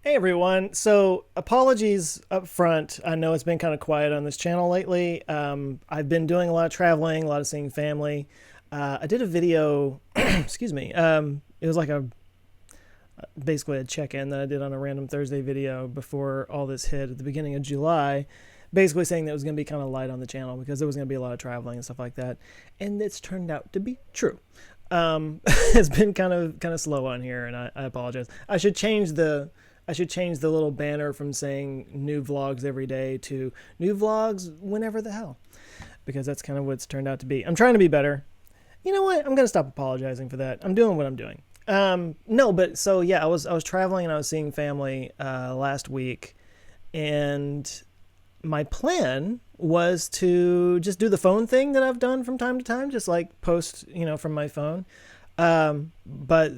Hey everyone. So apologies up front. I know it's been kind of quiet on this channel lately. I've been doing a lot of traveling, a lot of seeing family. I did a video, excuse me. It was like a basically a check-in that I did on a random Thursday video before all this hit at the beginning of July, basically saying that it was going to be kind of light on the channel because there was going to be a lot of traveling and stuff like that, and it's turned out to be true. It's been kind of slow on here, and I apologize. I should change the little banner from saying new vlogs every day to new vlogs whenever the hell, because that's kind of what it's turned out to be. I'm trying to be better. You know what? I'm gonna stop apologizing for that. I'm doing what I'm doing. No, but so yeah, I was traveling and I was seeing family last week, and my plan was to just do the phone thing that I've done from time to time, just like post, from my phone. But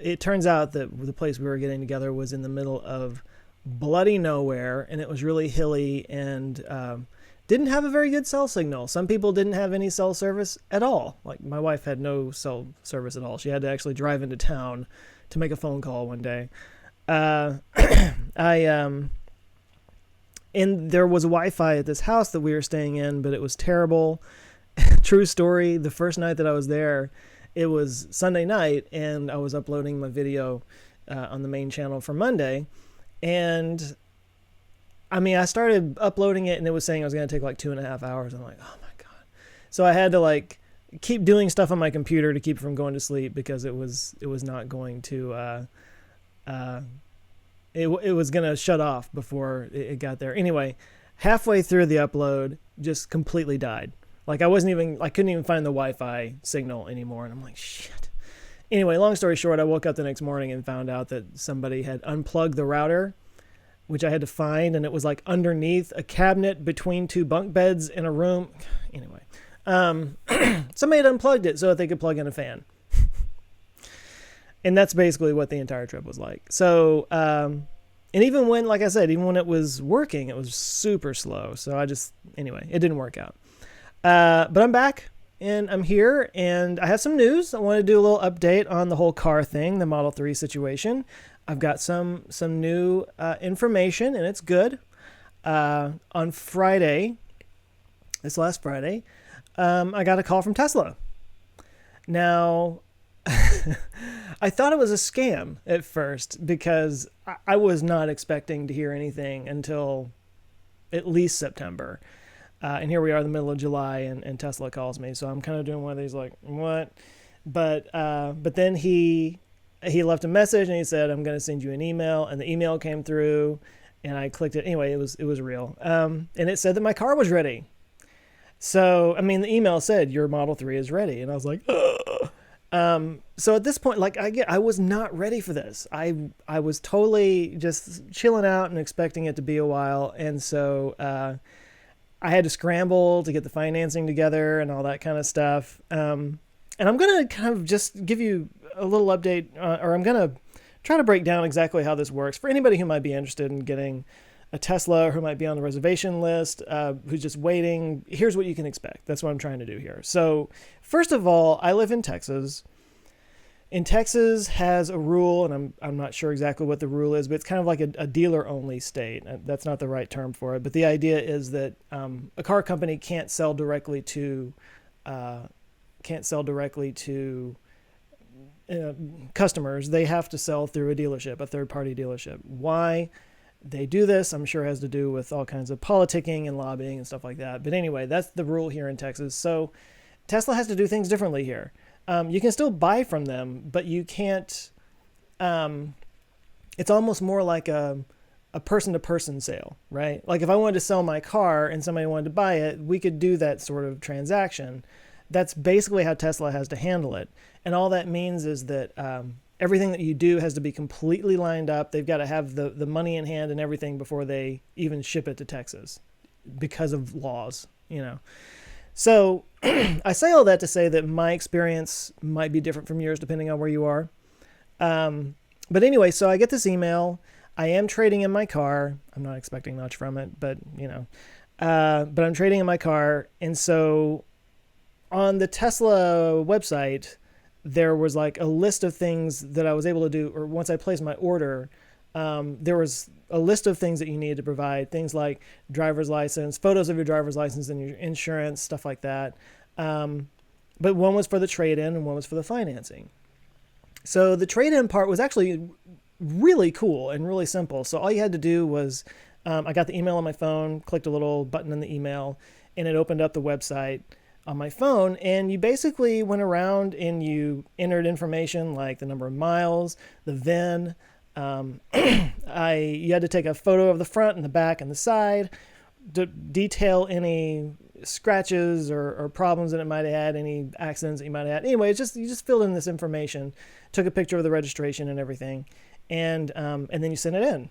it turns out that the place we were getting together was in the middle of bloody nowhere, and it was really hilly and didn't have a very good cell signal. Some people didn't have any cell service at all. Like my wife had no cell service at all. She had to actually drive into town to make a phone call one day. I And there was Wi-Fi at this house that we were staying in, but it was terrible. True story. The first night that I was there, it was Sunday night, and I was uploading my video on the main channel for Monday. And I mean, I started uploading it, and it was saying it was going to take like 2.5 hours. I'm like, oh my God. So I had to like keep doing stuff on my computer to keep from going to sleep because it was not going to, it was going to shut off before it got there. Anyway, halfway through the upload, just completely died. Like I couldn't even find the Wi-Fi signal anymore. And I'm like, shit. Anyway, long story short, I woke up the next morning and found out that somebody had unplugged the router, which I had to find. And it was like underneath a cabinet between two bunk beds in a room. Anyway, somebody had unplugged it so that they could plug in a fan. And that's basically what the entire trip was like. So, and even when, like I said, even when it was working, it was super slow. So anyway, it didn't work out. But I'm back and I'm here and I have some news. I want to do a little update on the whole car thing, the Model 3 situation. I've got some new information and it's good. On Friday, this last Friday, I got a call from Tesla. Now, I thought it was a scam at first because I was not expecting to hear anything until at least September. And here we are in the middle of July and Tesla calls me. So I'm kind of doing one of these like, what? But then he left a message and he said, I'm going to send you an email. And the email came through and I clicked it. Anyway, it was real. And it said that my car was ready. So, I mean, the email said your Model 3 is ready. And I was like, ugh. So at this point, like I was not ready for this. I was totally just chilling out and expecting it to be a while. And so, I had to scramble to get the financing together and all that kind of stuff. And I'm going to kind of just give you a little update, or I'm going to try to break down exactly how this works for anybody who might be interested in getting a Tesla or who might be on the reservation list, who's just waiting. Here's what you can expect. That's what I'm trying to do here. So first of all, I live in Texas. And Texas has a rule, and I'm not sure exactly what the rule is, but it's kind of like a dealer-only state. That's not the right term for it, but the idea is that a car company can't sell directly to customers. They have to sell through a dealership, a third-party dealership. Why they do this, I'm sure, has to do with all kinds of politicking and lobbying and stuff like that. But anyway, that's the rule here in Texas. So Tesla has to do things differently here. You can still buy from them, but you can't. It's almost more like a person-to-person sale, right? Like if I wanted to sell my car and somebody wanted to buy it, we could do that sort of transaction. That's basically how Tesla has to handle it. And all that means is that everything that you do has to be completely lined up. They've got to have the money in hand and everything before they even ship it to Texas because of laws, So I say all that to say that my experience might be different from yours depending on where you are. But anyway, so I get this email. I am trading in my car. I'm not expecting much from it, but but I'm trading in my car. And so on the Tesla website, there was like a list of things that I was able to do, or once I placed my order, there was a list of things that you needed to provide, things like driver's license, photos of your driver's license and your insurance, stuff like that. But one was for the trade-in and one was for the financing. So the trade-in part was actually really cool and really simple. So all you had to do was, I got the email on my phone, clicked a little button in the email, and it opened up the website on my phone. And you basically went around and you entered information like the number of miles, the VIN. You had to take a photo of the front and the back and the side, detail any scratches or problems that it might have had, any accidents that you might have had. Anyway, you just filled in this information, took a picture of the registration and everything, and then you sent it in.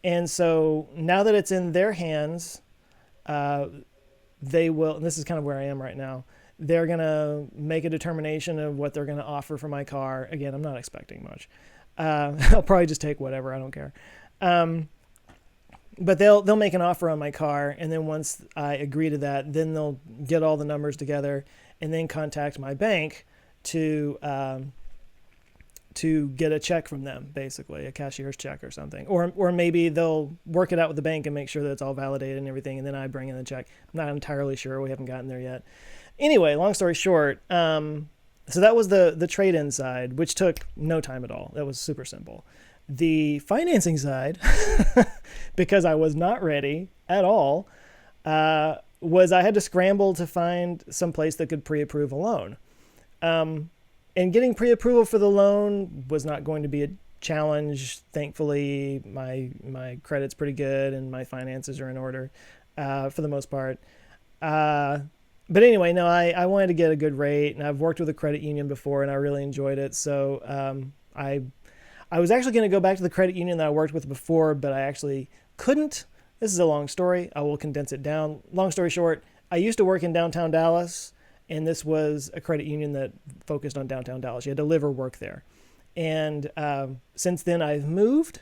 And so now that it's in their hands, they will, and this is kind of where I am right now, they're going to make a determination of what they're going to offer for my car. Again, I'm not expecting much. I'll probably just take whatever. I don't care. But they'll make an offer on my car, and then once I agree to that, then they'll get all the numbers together and then contact my bank to get a check from them, basically a cashier's check or something, or maybe they'll work it out with the bank and make sure that it's all validated and everything, and then I bring in the check. I'm not entirely sure. We haven't gotten there yet. Anyway, long story short, so that was the trade-in side, which took no time at all. That was super simple. The financing side, because I was not ready at all, was I had to scramble to find some place that could pre-approve a loan. And getting pre-approval for the loan was not going to be a challenge. Thankfully, my credit's pretty good and my finances are in order for the most part. But anyway, no, I wanted to get a good rate, and I've worked with a credit union before, and I really enjoyed it. So I was actually going to go back to the credit union that I worked with before, but I actually couldn't. This is a long story. I will condense it down. Long story short, I used to work in downtown Dallas, and this was a credit union that focused on downtown Dallas. You had to live or work there. And since then, I've moved,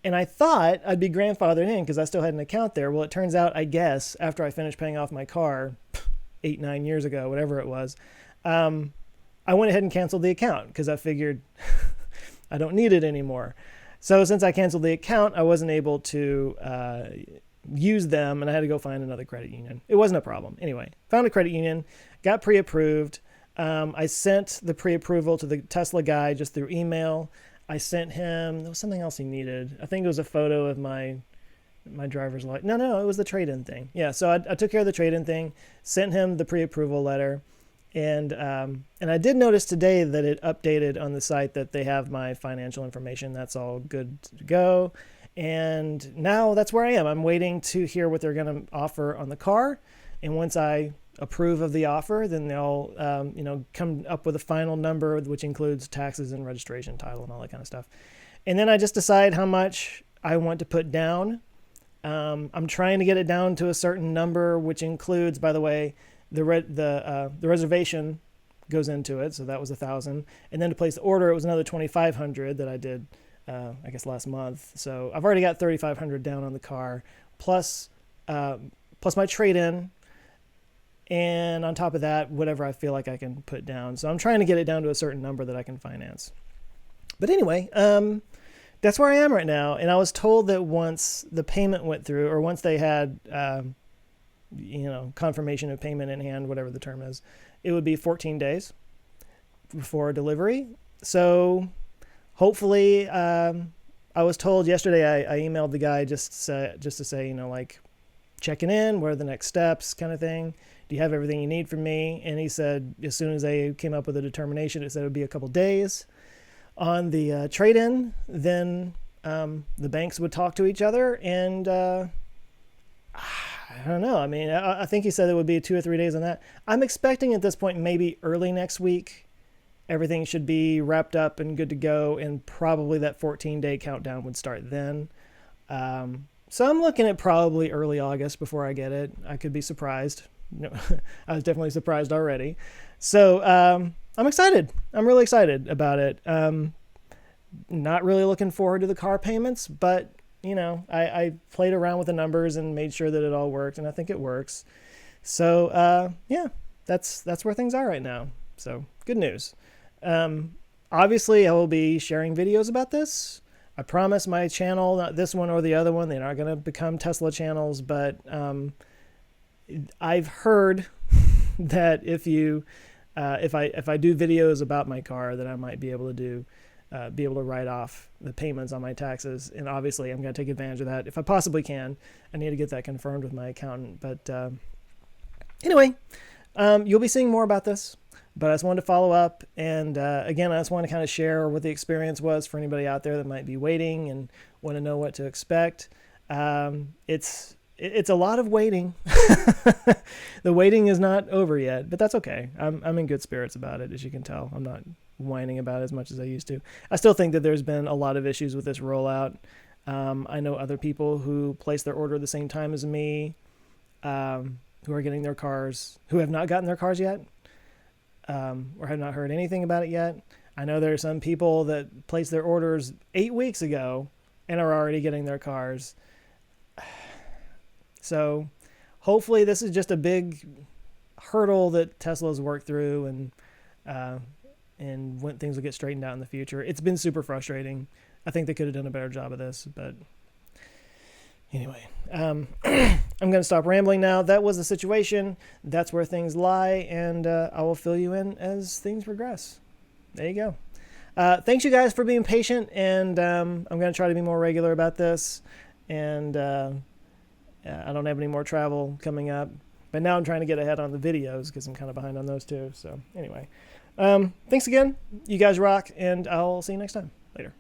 and I thought I'd be grandfathered in because I still had an account there. Well, it turns out, I guess, after I finished paying off my car 8-9 years ago, whatever it was, I went ahead and canceled the account because I figured I don't need it anymore. So since I canceled the account, I wasn't able to use them, and I had to go find another credit union. It wasn't a problem. Anyway, found a credit union, got pre-approved. I sent the pre-approval to the Tesla guy just through email. I sent him, there was something else he needed. I think it was a photo of my driver's license. No, it was the trade-in thing. Yeah, so I took care of the trade-in thing, sent him the pre-approval letter. And I did notice today that it updated on the site that they have my financial information. That's all good to go. And now that's where I am. I'm waiting to hear what they're going to offer on the car. And once I approve of the offer, then they'll come up with a final number, which includes taxes and registration, title, and all that kind of stuff. And then I just decide how much I want to put down. I'm trying to get it down to a certain number, which includes, by the way, the reservation goes into it, so that was $1,000, and then to place the order, it was another $2,500 that I did, I guess last month. So I've already got $3,500 down on the car, plus my trade-in, and on top of that, whatever I feel like I can put down. So I'm trying to get it down to a certain number that I can finance. But anyway, that's where I am right now, and I was told that once the payment went through, or once they had confirmation of payment in hand, whatever the term is, it would be 14 days before delivery. So hopefully, I was told yesterday, I emailed the guy just to say, checking in, what are the next steps kind of thing. Do you have everything you need from me? And he said, as soon as they came up with a determination, it said it would be a couple days. On the trade-in, then the banks would talk to each other, and I don't know. I mean, I think he said it would be 2 or 3 days on that. I'm expecting at this point maybe early next week, everything should be wrapped up and good to go, and probably that 14-day countdown would start then. So I'm looking at probably early August before I get it. I could be surprised. No, I was definitely surprised already. So I'm excited. I'm really excited about it. Not really looking forward to the car payments, but I played around with the numbers and made sure that it all worked, and I think it works. So yeah, that's where things are right now. So good news. Obviously, I will be sharing videos about this. I promise my channel, not this one or the other one, they're not going to become Tesla channels, but I've heard that if I do videos about my car, that I might be able to write off the payments on my taxes. And obviously I'm going to take advantage of that if I possibly can. I need to get that confirmed with my accountant. But anyway, you'll be seeing more about this, but I just wanted to follow up. And again, I just want to kind of share what the experience was for anybody out there that might be waiting and want to know what to expect. It's a lot of waiting. The waiting is not over yet, but that's okay. I'm in good spirits about it, as you can tell. I'm not whining about it as much as I used to. I still think that there's been a lot of issues with this rollout. I know other people who placed their order at the same time as me, who are getting their cars, who have not gotten their cars yet, or have not heard anything about it yet. I know there are some people that placed their orders 8 weeks ago and are already getting their cars. So hopefully this is just a big hurdle that Tesla's worked through, and when things will get straightened out in the future. It's been super frustrating. I think they could have done a better job of this, but anyway, I'm going to stop rambling now. That was the situation. That's where things lie, and I will fill you in as things progress. There you go. Thanks you guys for being patient, and I'm going to try to be more regular about this, and I don't have any more travel coming up, but now I'm trying to get ahead on the videos because I'm kind of behind on those too. So anyway, thanks again. You guys rock, and I'll see you next time. Later.